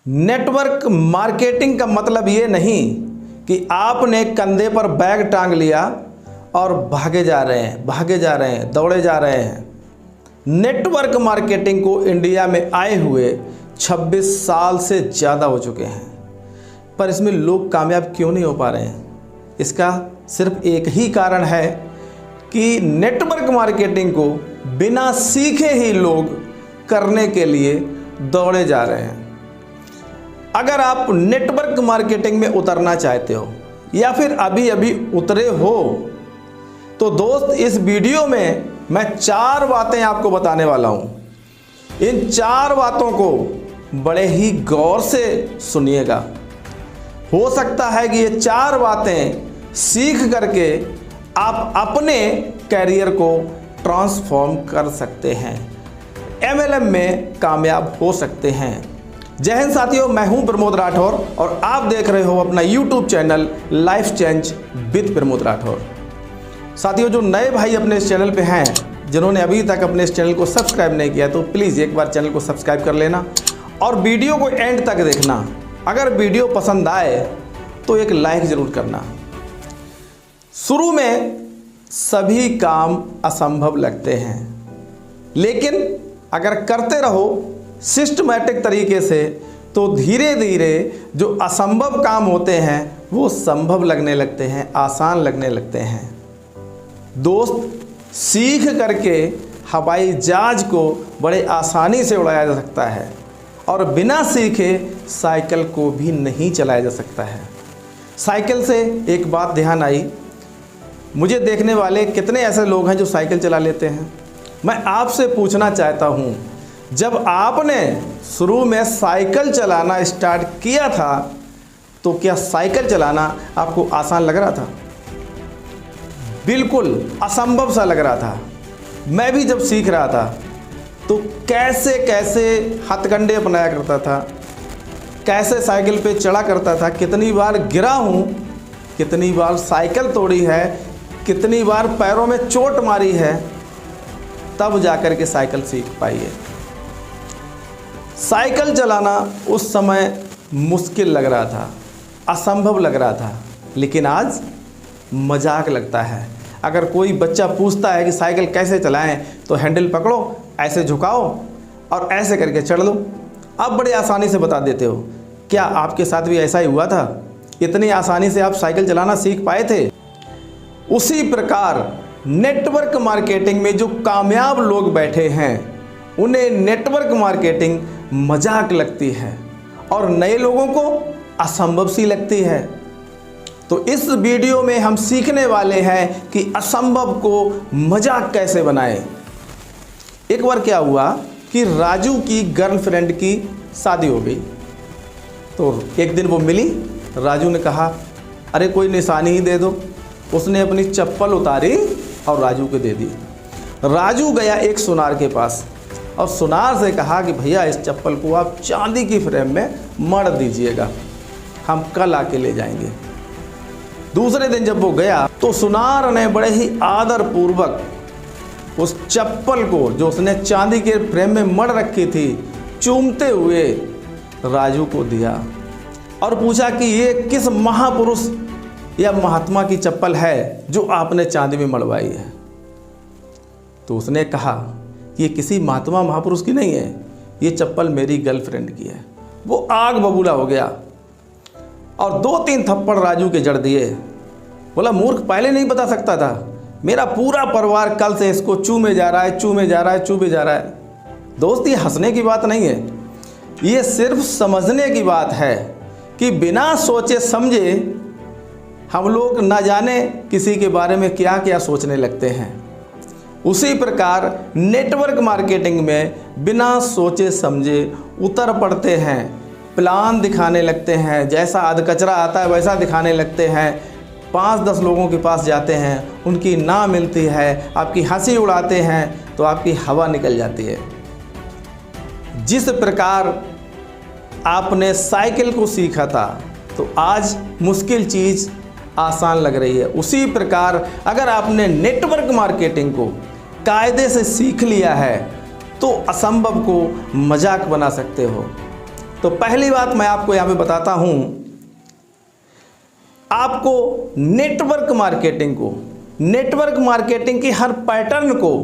Network marketing का मतलब ये नहीं कि आपने कंधे पर बैग टांग लिया और भागे जा रहे हैं, दौड़े जा रहे हैं। नेटवर्क मार्केटिंग को इंडिया में आए हुए 26 साल से ज़्यादा हो चुके हैं, पर इसमें लोग कामयाब क्यों नहीं हो पा रहे हैं? इसका सिर्फ एक ही कारण है कि नेटवर्क मार्केटिंग को बिना सीखे ही लोग करने के लिए दौड़े जा रहे हैं। अगर आप नेटवर्क मार्केटिंग में उतरना चाहते हो या फिर अभी अभी उतरे हो तो दोस्त, इस वीडियो में मैं 4 बातें आपको बताने वाला हूं। इन 4 बातों को बड़े ही गौर से सुनिएगा। हो सकता है कि ये 4 बातें सीख करके आप अपने कैरियर को ट्रांसफॉर्म कर सकते हैं, MLM में कामयाब हो सकते हैं। जय हिंद साथियों, मैं हूं प्रमोद राठौर और आप देख रहे हो अपना YouTube channel life change with Pramod Rathore. साथियों, जो नए भाई अपने इस चैनल पे हैं, जिन्होंने अभी तक अपने इस चैनल को सब्सक्राइब नहीं किया, तो प्लीज़ एक बार चैनल को सब्सक्राइब कर लेना और वीडियो को एंड तक देखना। अगर वीडियो पसंद आए तो एक लाइक ज़रूर करना। शुरू में सभी काम असंभव लगते हैं, लेकिन अगर करते रहो सिस्टमैटिक तरीके से तो धीरे धीरे जो असंभव काम होते हैं वो संभव लगने लगते हैं, आसान लगने लगते हैं। दोस्त, सीख करके हवाई जहाज को बड़े आसानी से उड़ाया जा सकता है और बिना सीखे साइकिल को भी नहीं चलाया जा सकता है। साइकिल से एक बात ध्यान आई, मुझे देखने वाले कितने ऐसे लोग हैं जो साइकिल चला लेते हैं। मैं आपसे पूछना चाहता हूँ, जब आपने शुरू में साइकिल चलाना स्टार्ट किया था तो क्या साइकिल चलाना आपको आसान लग रहा था? बिल्कुल असंभव सा लग रहा था। मैं भी जब सीख रहा था तो कैसे कैसे हथकंडे अपनाया करता था, कैसे साइकिल पे चढ़ा करता था, कितनी बार गिरा हूँ, कितनी बार साइकिल तोड़ी है, कितनी बार पैरों में चोट मारी है, तब जाकर के साइकिल सीख पाई है। साइकिल चलाना उस समय मुश्किल लग रहा था, असंभव लग रहा था, लेकिन आज मजाक लगता है। अगर कोई बच्चा पूछता है कि साइकिल कैसे चलाएं, तो हैंडल पकड़ो, ऐसे झुकाओ और ऐसे करके चढ़ लो। आप बड़े आसानी से बता देते हो। क्या आपके साथ भी ऐसा ही हुआ था? इतनी आसानी से आप साइकिल चलाना सीख पाए थे? उसी प्रकार नेटवर्क मार्केटिंग में जो कामयाब लोग बैठे हैं, उन्हें नेटवर्क मार्केटिंग मजाक लगती है और नए लोगों को असंभव सी लगती है। तो इस वीडियो में हम सीखने वाले हैं कि असंभव को मजाक कैसे बनाएं। एक बार क्या हुआ कि राजू की गर्लफ्रेंड की शादी हो गई। तो एक दिन वो मिली, राजू ने कहा, अरे कोई निशानी ही दे दो। उसने अपनी चप्पल उतारी और राजू को दे दी। राजू गया एक सुनार के पास और सुनार से कहा कि भैया, इस चप्पल को आप चांदी की फ्रेम में मढ़ दीजिएगा, हम कल आके ले जाएंगे। दूसरे दिन जब वो गया तो सुनार ने बड़े ही आदर पूर्वक उस चप्पल को, जो उसने चांदी के फ्रेम में मढ़ रखी थी, चूमते हुए राजू को दिया और पूछा कि ये किस महापुरुष या महात्मा की चप्पल है जो आपने चांदी में मढ़वाई है? तो उसने कहा कि ये किसी महात्मा महापुरुष की नहीं है, ये चप्पल मेरी गर्लफ्रेंड की है। वो आग बबूला हो गया और 2-3 थप्पड़ राजू के जड़ दिए। बोला, मूर्ख, पहले नहीं बता सकता था? मेरा पूरा परिवार कल से इसको चूमे जा रहा है, चूमे जा रहा है, चूमे जा रहा है। दोस्त, ये हंसने की बात नहीं है, ये सिर्फ समझने की बात है कि बिना सोचे समझे हम लोग न जाने किसी के बारे में क्या क्या सोचने लगते हैं। उसी प्रकार नेटवर्क मार्केटिंग में बिना सोचे समझे उतर पड़ते हैं, प्लान दिखाने लगते हैं, जैसा अधकचरा आता है वैसा दिखाने लगते हैं। 5-10 लोगों के पास जाते हैं, उनकी ना मिलती है, आपकी हंसी उड़ाते हैं तो आपकी हवा निकल जाती है। जिस प्रकार आपने साइकिल को सीखा था तो आज मुश्किल चीज़ आसान लग रही है, उसी प्रकार अगर आपने नेटवर्क मार्केटिंग को कायदे से सीख लिया है तो असंभव को मजाक बना सकते हो। तो पहली बात मैं आपको यहाँ पे बताता हूँ, आपको नेटवर्क मार्केटिंग की हर पैटर्न को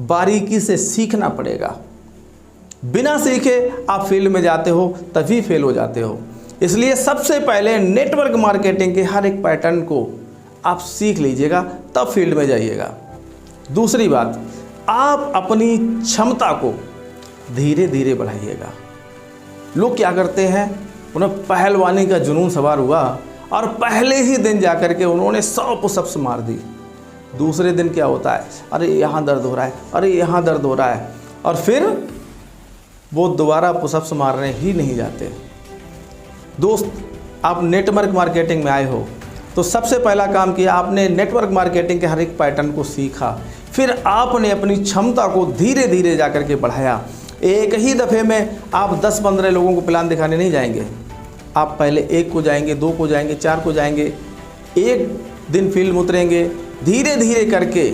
बारीकी से सीखना पड़ेगा। बिना सीखे आप फील्ड में जाते हो तभी फेल हो जाते हो। इसलिए सबसे पहले नेटवर्क मार्केटिंग के हर एक पैटर्न को आप सीख लीजिएगा, तब फील्ड में जाइएगा। दूसरी बात, आप अपनी क्षमता को धीरे धीरे बढ़ाइएगा। लोग क्या करते हैं, उन्हें पहलवानी का जुनून सवार हुआ और पहले ही दिन जाकर के उन्होंने 100 पुशअप्स मार दी। दूसरे दिन क्या होता है, अरे यहाँ दर्द हो रहा है, अरे यहाँ दर्द हो रहा है, और फिर वो दोबारा पुशअप्स मारने ही नहीं जाते। दोस्त, आप नेटवर्क मार्केटिंग में आए हो तो सबसे पहला काम किया आपने, नेटवर्क मार्केटिंग के हर एक पैटर्न को सीखा, फिर आपने अपनी क्षमता को धीरे धीरे जाकर के बढ़ाया। एक ही दफ़े में आप 10-15 लोगों को प्लान दिखाने नहीं जाएंगे। आप पहले 1 को जाएंगे, 2 को जाएंगे, 4 को जाएंगे, एक दिन फील्ड में उतरेंगे। धीरे धीरे करके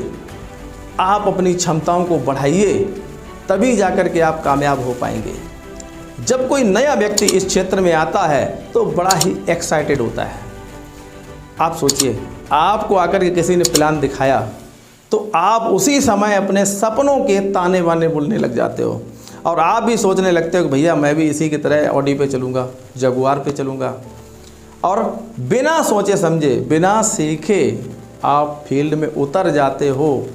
आप अपनी क्षमताओं को बढ़ाइए, तभी जाकर के आप कामयाब हो पाएंगे। जब कोई नया व्यक्ति इस क्षेत्र में आता है तो बड़ा ही एक्साइटेड होता है। आप सोचिए, आपको आकर के किसी ने प्लान दिखाया तो आप उसी समय अपने सपनों के ताने बाने बोलने लग जाते हो, और आप भी सोचने लगते हो कि भैया मैं भी इसी की तरह ऑडी पे चलूँगा, जगुआर पे चलूँगा। और बिना सोचे समझे, बिना सीखे आप फील्ड में उतर जाते हो।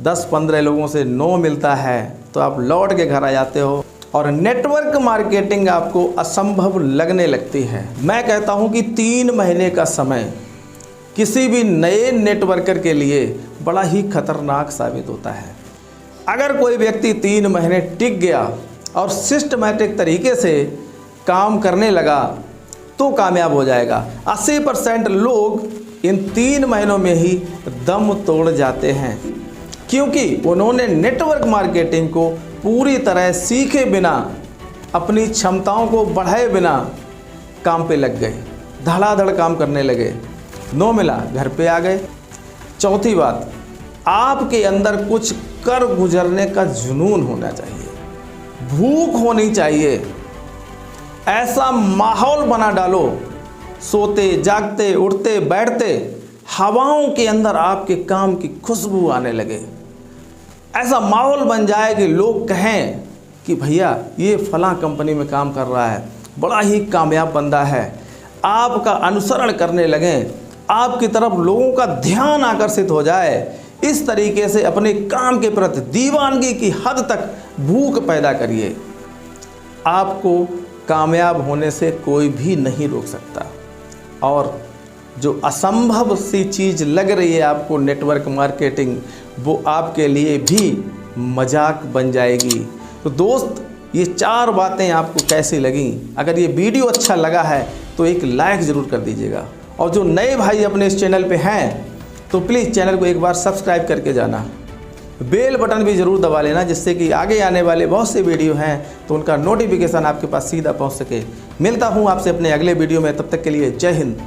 10-15 लोगों से नो मिलता है तो आप लौट के घर आ जाते हो और नेटवर्क मार्केटिंग आपको असंभव लगने लगती है। मैं कहता हूँ कि 3 महीने का समय किसी भी नए नेटवर्कर के लिए बड़ा ही खतरनाक साबित होता है। अगर कोई व्यक्ति 3 महीने टिक गया और सिस्टमैटिक तरीके से काम करने लगा तो कामयाब हो जाएगा। 80% लोग इन 3 महीनों में ही दम तोड़ जाते हैं, क्योंकि उन्होंने नेटवर्क मार्केटिंग को पूरी तरह सीखे बिना, अपनी क्षमताओं को बढ़ाए बिना काम पे लग गए, धड़ाधड़ काम करने लगे। नो मिला, घर पे आ गए। चौथी बात, आपके अंदर कुछ कर गुजरने का जुनून होना चाहिए, भूख होनी चाहिए। ऐसा माहौल बना डालो, सोते जागते उठते बैठते हवाओं के अंदर आपके काम की खुशबू आने लगे। ऐसा माहौल बन जाए कि लोग कहें कि भैया ये फलां कंपनी में काम कर रहा है, बड़ा ही कामयाब बंदा है। आपका अनुसरण करने लगें, आपकी तरफ लोगों का ध्यान आकर्षित हो जाए। इस तरीके से अपने काम के प्रति दीवानगी की हद तक भूख पैदा करिए। आपको कामयाब होने से कोई भी नहीं रोक सकता, और जो असंभव सी चीज़ लग रही है आपको नेटवर्क मार्केटिंग, वो आपके लिए भी मजाक बन जाएगी। तो दोस्त, ये 4 बातें आपको कैसी लगी? अगर ये वीडियो अच्छा लगा है तो एक लाइक ज़रूर कर दीजिएगा, और जो नए भाई अपने इस चैनल पे हैं तो प्लीज़ चैनल को एक बार सब्सक्राइब करके जाना। बेल बटन भी ज़रूर दबा लेना, जिससे कि आगे आने वाले बहुत से वीडियो हैं तो उनका नोटिफिकेशन आपके पास सीधा पहुंच सके। मिलता हूं आपसे अपने अगले वीडियो में, तब तक के लिए जय हिंद।